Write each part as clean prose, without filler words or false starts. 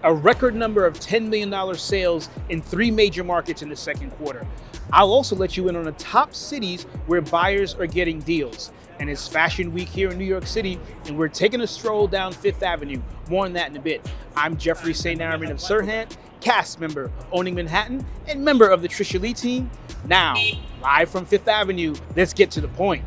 a record number of $10 million sales in 3 major markets in the second quarter. I'll also let you in on the top cities where buyers are getting deals. And it's Fashion Week here in New York City, and we're taking a stroll down Fifth Avenue. More on that in a bit. I'm Jeffrey St. Arromand of Sirhan, cast member of Owning Manhattan, and member of the Tricia Lee Team. Now, live from Fifth Avenue, let's get to the point.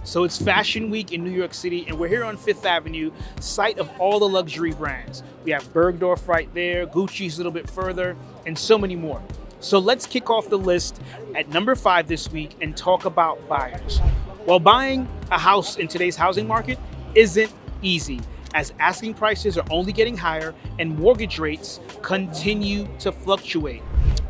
So it's Fashion Week in New York City, and we're here on Fifth Avenue, site of all the luxury brands. We have Bergdorf right there, Gucci's a little bit further, and so many more. So let's kick off the list at number 5 this week and talk about buyers. Well, buying a house in today's housing market isn't easy, as asking prices are only getting higher and mortgage rates continue to fluctuate.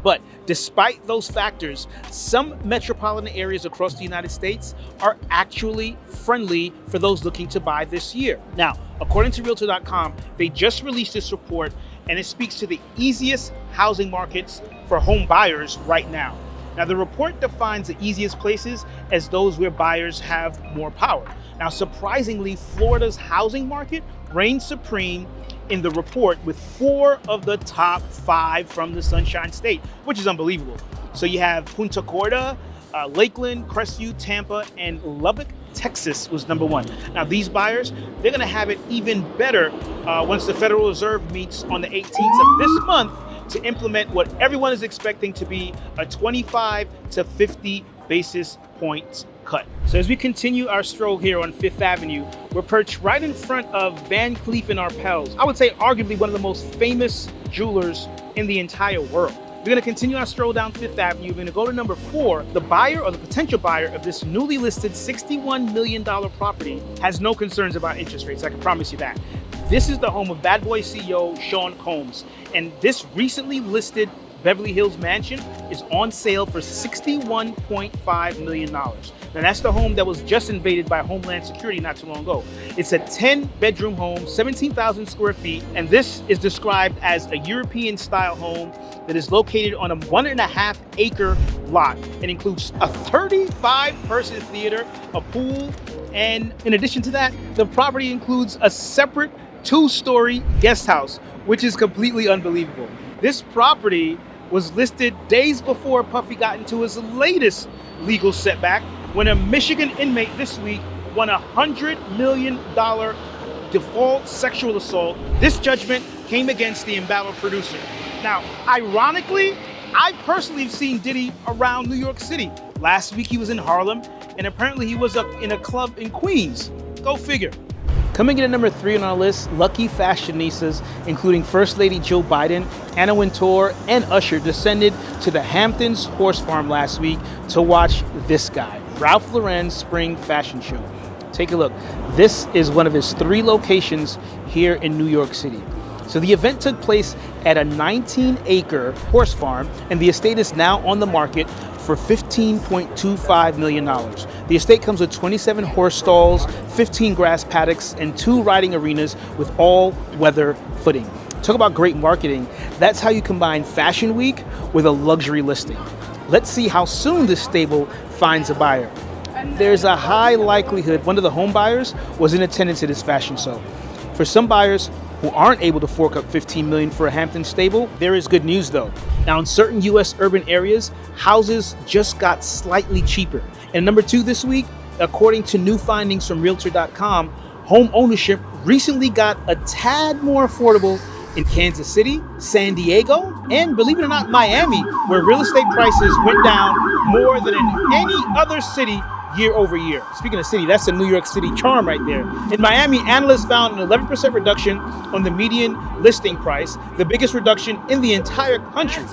But despite those factors, some metropolitan areas across the United States are actually friendly for those looking to buy this year. Now, according to Realtor.com, they just released this report, and it speaks to the easiest housing markets for home buyers right now. Now, the report defines the easiest places as those where buyers have more power. Now, surprisingly, Florida's housing market reigns supreme in the report, with 4 of the top 5 from the Sunshine State, which is unbelievable. So you have Punta Gorda, Lakeland, Crestview, Tampa, and Lubbock, Texas was number 1. Now these buyers, they're gonna have it even better once the Federal Reserve meets on the 18th of this month to implement what everyone is expecting to be a 25 to 50 basis points cut. So as we continue our stroll here on Fifth Avenue, we're perched right in front of Van Cleef & Arpels. I would say arguably one of the most famous jewelers in the entire world. We're gonna continue our stroll down Fifth Avenue. We're gonna go to number 4. The buyer, or the potential buyer, of this newly listed $61 million property has no concerns about interest rates, I can promise you that. This is the home of Bad Boy CEO Sean Combs, and this recently listed Beverly Hills mansion is on sale for $61.5 million. Now that's the home that was just invaded by Homeland Security not too long ago. It's a 10-bedroom home, 17,000 square feet, and this is described as a European-style home that is located on a 1.5-acre lot. It includes a 35-person theater, a pool, and in addition to that, the property includes a separate 2-story guest house, which is completely unbelievable. This property was listed days before Puffy got into his latest legal setback, when a Michigan inmate this week won a $100 million default sexual assault. This judgment came against the embattled producer. Now, ironically, I personally have seen Diddy around New York City. Last week he was in Harlem, and apparently he was up in a club in Queens. Go figure. Coming in at number 3 on our list, lucky fashionistas, including First Lady Joe Biden, Anna Wintour, and Usher, descended to the Hamptons horse farm last week to watch this guy, Ralph Lauren's spring fashion show. Take a look. This is one of his 3 locations here in New York City. So the event took place at a 19-acre horse farm, and the estate is now on the market for $15.25 million. The estate comes with 27 horse stalls, 15 grass paddocks, and 2 riding arenas with all-weather footing. Talk about great marketing. That's how you combine Fashion Week with a luxury listing. Let's see how soon this stable finds a buyer. There's a high likelihood one of the home buyers was in attendance at this fashion show. For some buyers who aren't able to fork up $15 million for a Hampton stable, there is good news though. Now, in certain U.S. urban areas, houses just got slightly cheaper. And number 2 this week, according to new findings from Realtor.com, home ownership recently got a tad more affordable in Kansas City, San Diego, and believe it or not, Miami, where real estate prices went down more than in any other city year over year. Speaking of city, that's a New York City charm right there. In Miami, analysts found an 11% reduction on the median listing price, the biggest reduction in the entire country.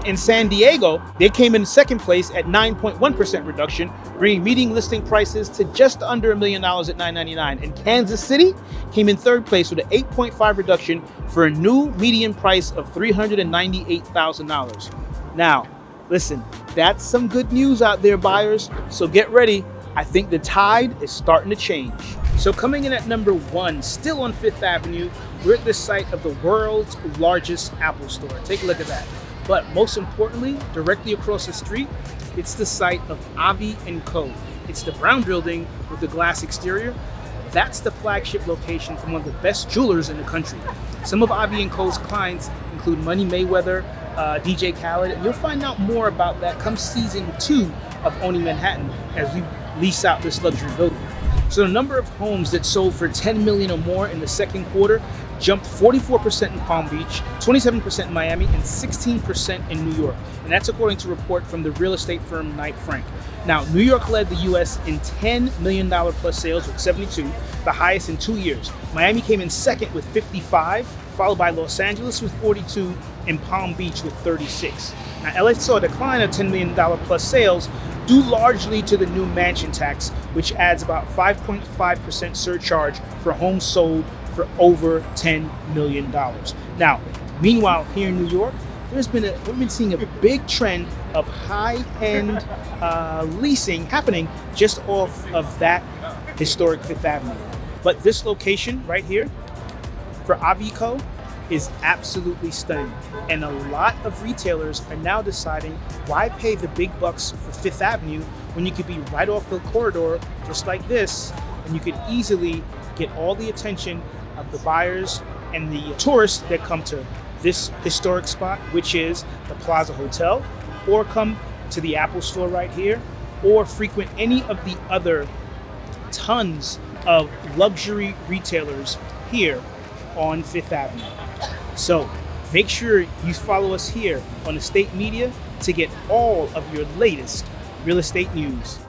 In San Diego, they came in second place at 9.1% reduction, bringing median listing prices to just under $1 million at $999. And Kansas City came in third place with an 8.5% reduction for a new median price of $398,000. Now, listen, that's some good news out there, buyers. So get ready. I think the tide is starting to change. So coming in at number 1, still on Fifth Avenue, we're at the site of the world's largest Apple store. Take a look at that. But most importantly, directly across the street, it's the site of Avi & Co. It's the brown building with the glass exterior. That's the flagship location from one of the best jewelers in the country. Some of Ivy & Co.'s clients include Money Mayweather, DJ Khaled, and you'll find out more about that come season 2 of Owning Manhattan as we lease out this luxury building. So the number of homes that sold for $10 million or more in the second quarter jumped 44% in Palm Beach, 27% in Miami, and 16% in New York. And that's according to a report from the real estate firm Knight Frank. Now, New York led the US in $10 million plus sales with 72, the highest in 2 years. Miami came in second with 55, followed by Los Angeles with 42, and Palm Beach with 36. Now, LA saw a decline of $10 million plus sales due largely to the new mansion tax, which adds about 5.5% surcharge for homes sold for over $10 million. Now, meanwhile, here in New York, we've been seeing a big trend of high-end leasing happening just off of that historic Fifth Avenue. But this location right here for Ivy & Co. is absolutely stunning. And a lot of retailers are now deciding why pay the big bucks for Fifth Avenue when you could be right off the corridor just like this, and you could easily get all the attention of the buyers and the tourists that come to this historic spot, which is the Plaza Hotel, or come to the Apple store right here, or frequent any of the other tons of luxury retailers here on Fifth Avenue. So make sure you follow us here on Estate Media to get all of your latest real estate news.